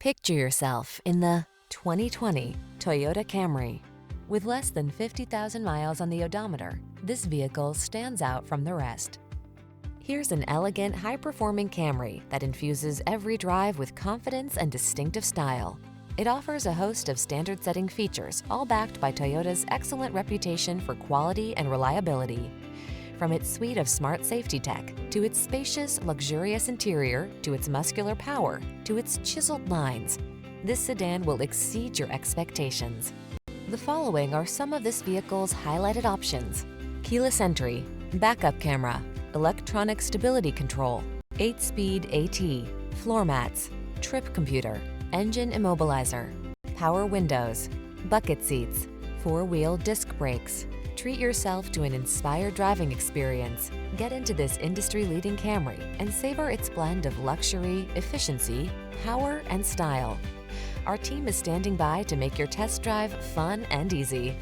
Picture yourself in the 2020 Toyota Camry. With less than 50,000 miles on the odometer, this vehicle stands out from the rest. Here's an elegant, high-performing Camry that infuses every drive with confidence and distinctive style. It offers a host of standard-setting features, all backed by Toyota's excellent reputation for quality and reliability. From its suite of smart safety tech, to its spacious, luxurious interior, to its muscular power, to its chiseled lines, this sedan will exceed your expectations. The following are some of this vehicle's highlighted options: keyless entry, backup camera, electronic stability control, 8-speed AT, floor mats, trip computer, engine immobilizer, power windows, bucket seats, 4-wheel disc brakes. Treat yourself to an inspired driving experience. Get into this industry-leading Camry and savor its blend of luxury, efficiency, power, and style. Our team is standing by to make your test drive fun and easy.